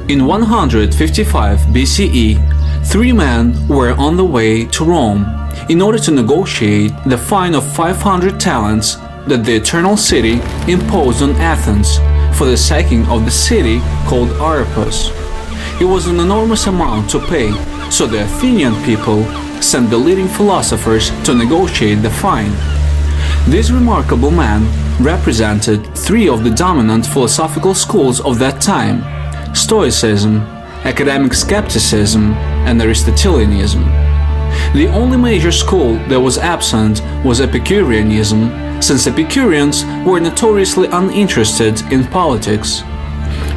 In 155 BCE, three men were on the way to Rome in order to negotiate the fine of 500 talents that the Eternal City imposed on Athens for the sacking of the city called Arpus. It was an enormous amount to pay, so the Athenian people sent the leading philosophers to negotiate the fine. This remarkable man represented three of the dominant philosophical schools of that time: Stoicism, academic skepticism, and Aristotelianism. The only major school that was absent was Epicureanism, since Epicureans were notoriously uninterested in politics.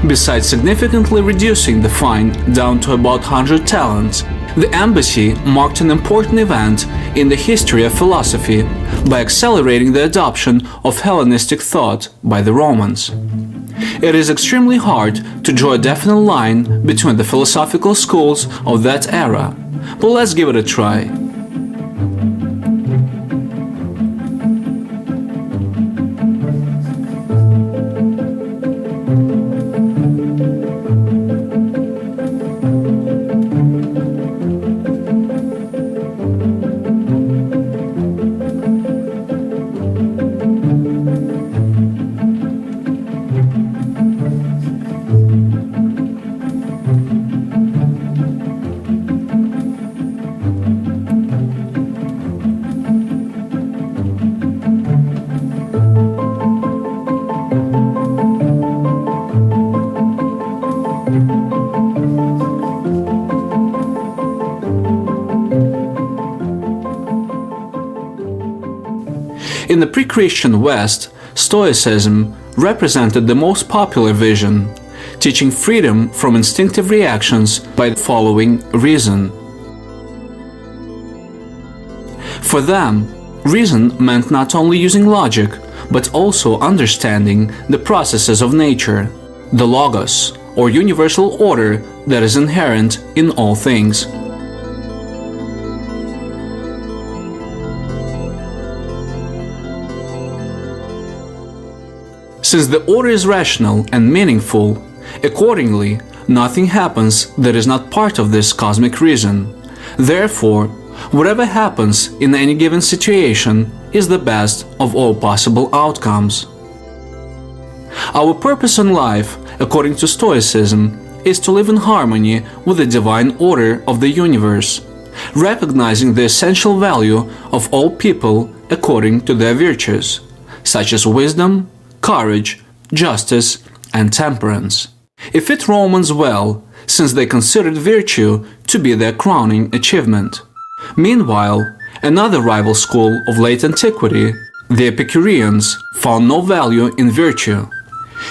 Besides significantly reducing the fine down to about 100 talents, the embassy marked an important event in the history of philosophy by accelerating the adoption of Hellenistic thought by the Romans. It is extremely hard to draw a definite line between the philosophical schools of that era, but let's give it a try. In the pre-Christian West, Stoicism represented the most popular vision, teaching freedom from instinctive reactions by following reason. For them, reason meant not only using logic, but also understanding the processes of nature, the logos, or universal order that is inherent in all things. Since the order is rational and meaningful, accordingly, nothing happens that is not part of this cosmic reason. Therefore, whatever happens in any given situation is the best of all possible outcomes. Our purpose in life, according to Stoicism, is to live in harmony with the divine order of the universe, recognizing the essential value of all people according to their virtues, such as wisdom, courage, justice, and temperance. It fit Romans well, since they considered virtue to be their crowning achievement. Meanwhile, another rival school of late antiquity, the Epicureans, found no value in virtue.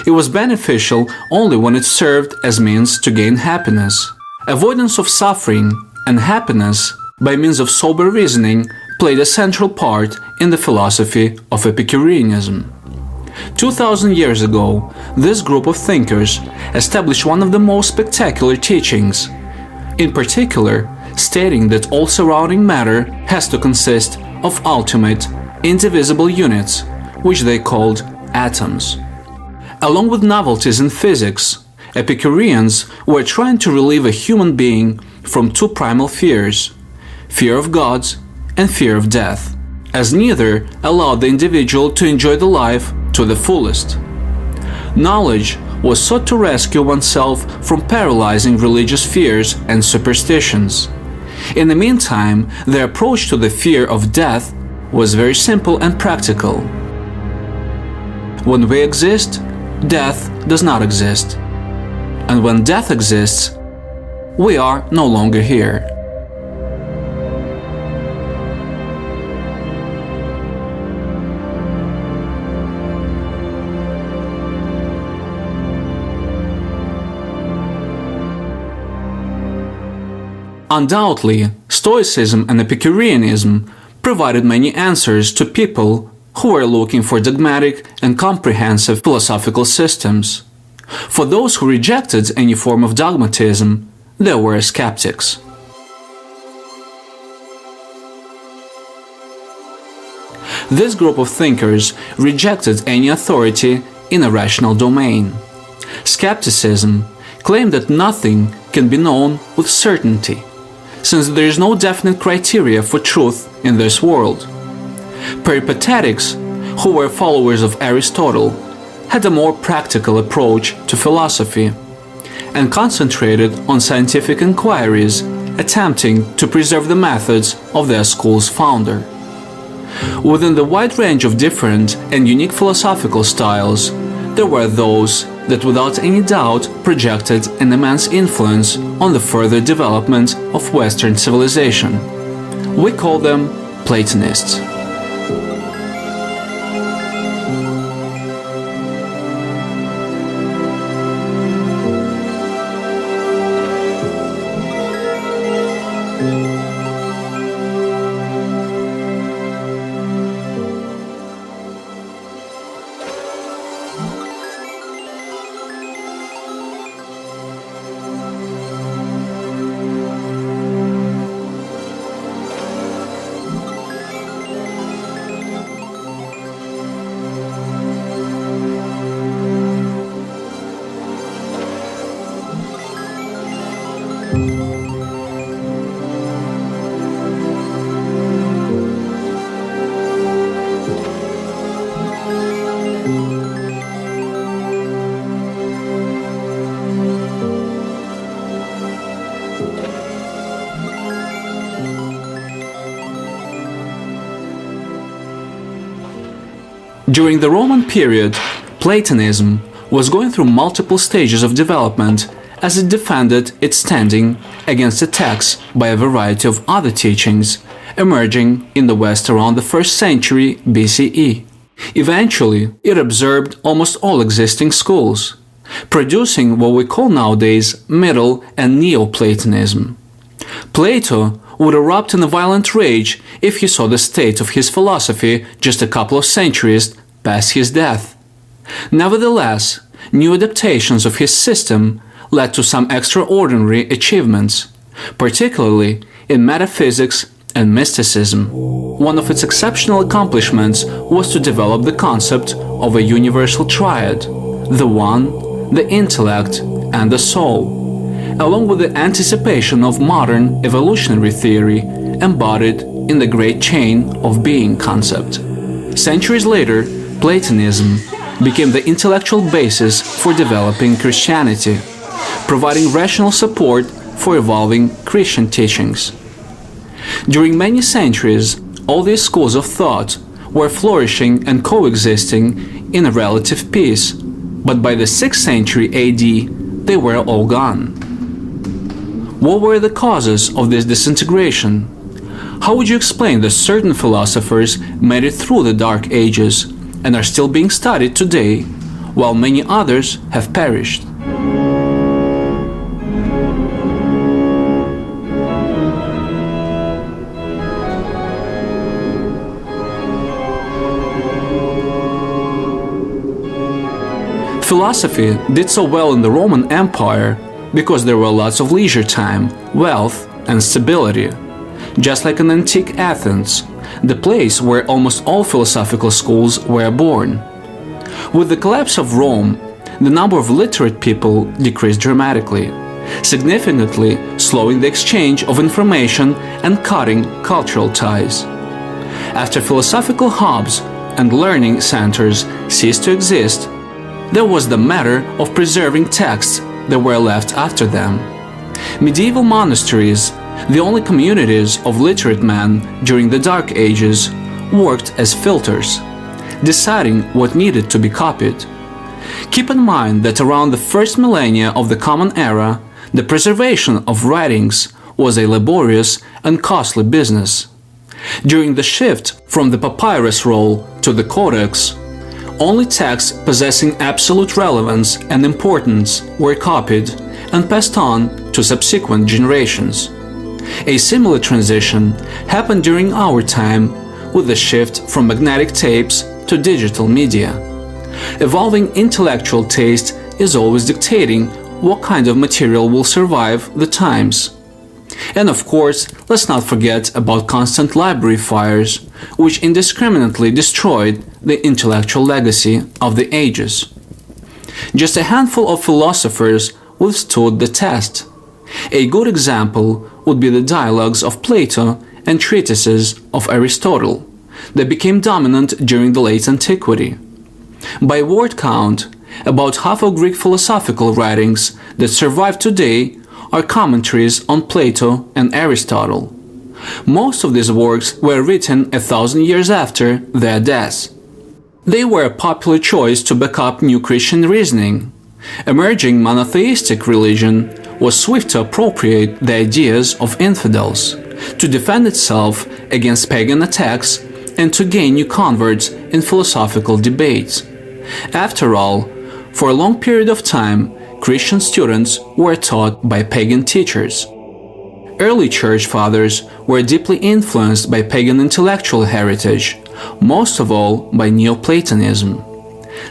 It was beneficial only when it served as means to gain happiness. Avoidance of suffering and happiness by means of sober reasoning played a central part in the philosophy of Epicureanism. 2000 years ago, this group of thinkers established one of the most spectacular teachings, in particular, stating that all surrounding matter has to consist of ultimate, indivisible units, which they called atoms. Along with novelties in physics, Epicureans were trying to relieve a human being from two primal fears: fear of gods and fear of death, as neither allowed the individual to enjoy the life to the fullest. Knowledge was sought to rescue oneself from paralyzing religious fears and superstitions. In the meantime, the approach to the fear of death was very simple and practical. When we exist, death does not exist. And when death exists, we are no longer here. Undoubtedly, Stoicism and Epicureanism provided many answers to people who were looking for dogmatic and comprehensive philosophical systems. For those who rejected any form of dogmatism, there were skeptics. This group of thinkers rejected any authority in a rational domain. Skepticism claim that nothing can be known with certainty, since there is no definite criteria for truth in this world. Peripatetics, who were followers of Aristotle, had a more practical approach to philosophy and concentrated on scientific inquiries, attempting to preserve the methods of their school's founder. Within the wide range of different and unique philosophical styles, there were those that without any doubt projected an immense influence on the further development of Western civilization. We call them Platonists. During the Roman period, Platonism was going through multiple stages of development as it defended its standing against attacks by a variety of other teachings emerging in the West around the 1st century BCE. Eventually, it absorbed almost all existing schools, producing what we call nowadays Middle and Neoplatonism. Plato would erupt in a violent rage if he saw the state of his philosophy just a couple of centuries past his death. Nevertheless, new adaptations of his system led to some extraordinary achievements, particularly in metaphysics and mysticism. One of its exceptional accomplishments was to develop the concept of a universal triad: the One, the intellect, and the soul, along with the anticipation of modern evolutionary theory embodied in the great chain of being concept. Centuries later, Platonism became the intellectual basis for developing Christianity, providing rational support for evolving Christian teachings. During many centuries, all these schools of thought were flourishing and coexisting in a relative peace, but by the 6th century AD, they were all gone. What were the causes of this disintegration? How would you explain that certain philosophers made it through the Dark Ages and are still being studied today, while many others have perished? Philosophy did so well in the Roman Empire because there were lots of leisure time, wealth, and stability. Just like in antique Athens, the place where almost all philosophical schools were born. With the collapse of Rome, the number of literate people decreased dramatically, significantly slowing the exchange of information and cutting cultural ties. After philosophical hubs and learning centers ceased to exist, there was the matter of preserving texts that were left after them. Medieval monasteries, the only communities of literate men during the Dark Ages, worked as filters, deciding what needed to be copied. Keep in mind that around the first millennia of the Common Era, the preservation of writings was a laborious and costly business. During the shift from the papyrus roll to the codex, only texts possessing absolute relevance and importance were copied and passed on to subsequent generations. A similar transition happened during our time with the shift from magnetic tapes to digital media. Evolving intellectual taste is always dictating what kind of material will survive the times. And of course, let's not forget about constant library fires, which indiscriminately destroyed the intellectual legacy of the ages. Just a handful of philosophers withstood the test. A good example would be the dialogues of Plato and treatises of Aristotle that became dominant during the late antiquity. By word count, about half of Greek philosophical writings that survive today are commentaries on Plato and Aristotle. Most of these works were written 1,000 years after their deaths. They were a popular choice to back up new Christian reasoning. Emerging monotheistic religion was swift to appropriate the ideas of infidels, to defend itself against pagan attacks, and to gain new converts in philosophical debates. After all, for a long period of time, Christian students were taught by pagan teachers. Early church fathers were deeply influenced by pagan intellectual heritage, most of all by Neoplatonism.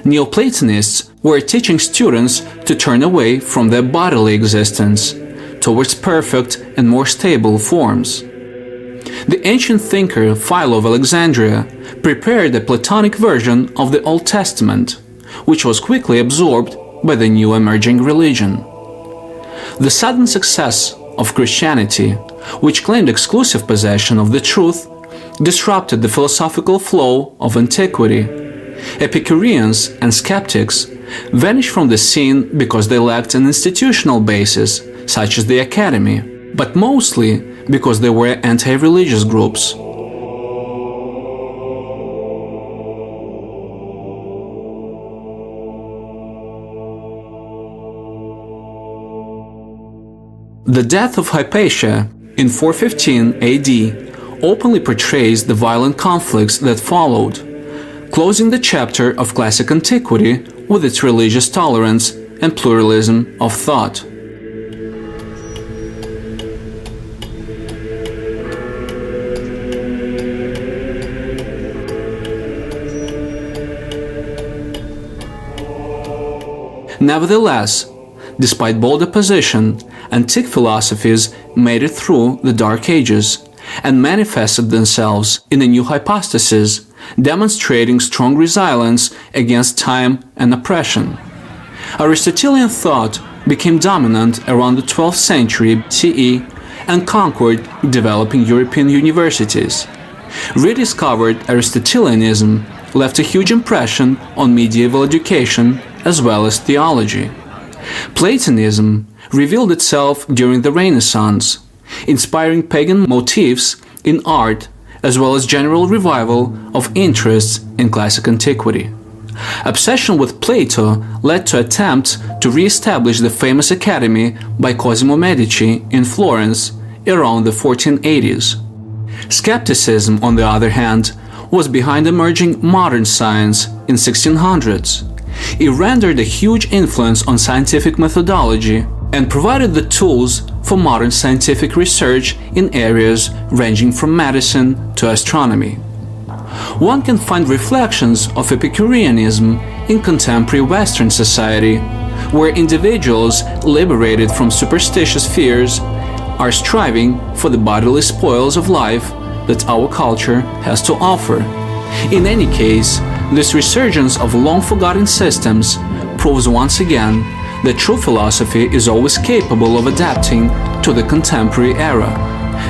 Neoplatonists were teaching students to turn away from their bodily existence towards perfect and more stable forms. The ancient thinker Philo of Alexandria prepared a Platonic version of the Old Testament, which was quickly absorbed by the new emerging religion. The sudden success of Christianity, which claimed exclusive possession of the truth, disrupted the philosophical flow of antiquity. Epicureans and skeptics vanished from the scene because they lacked an institutional basis, such as the academy, but mostly because they were anti-religious groups. The death of Hypatia in 415 AD openly portrays the violent conflicts that followed, closing the chapter of classic antiquity with its religious tolerance and pluralism of thought. Nevertheless, despite bold opposition, antique philosophies made it through the Dark Ages and manifested themselves in a new hypostasis, demonstrating strong resilience against time and oppression. Aristotelian thought became dominant around the 12th century CE and conquered developing European universities. Rediscovered Aristotelianism left a huge impression on medieval education as well as theology. Platonism revealed itself during the Renaissance, inspiring pagan motifs in art as well as general revival of interests in classic antiquity. Obsession with Plato led to attempts to re-establish the famous academy by Cosimo Medici in Florence around the 1480s. Skepticism, on the other hand, was behind emerging modern science in 1600s. It rendered a huge influence on scientific methodology and provided the tools for modern scientific research in areas ranging from medicine to astronomy. One can find reflections of Epicureanism in contemporary Western society, where individuals liberated from superstitious fears are striving for the bodily spoils of life that our culture has to offer. In any case, this resurgence of long-forgotten systems proves once again that true philosophy is always capable of adapting to the contemporary era,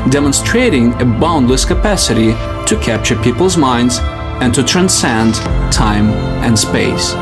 demonstrating a boundless capacity to capture people's minds and to transcend time and space.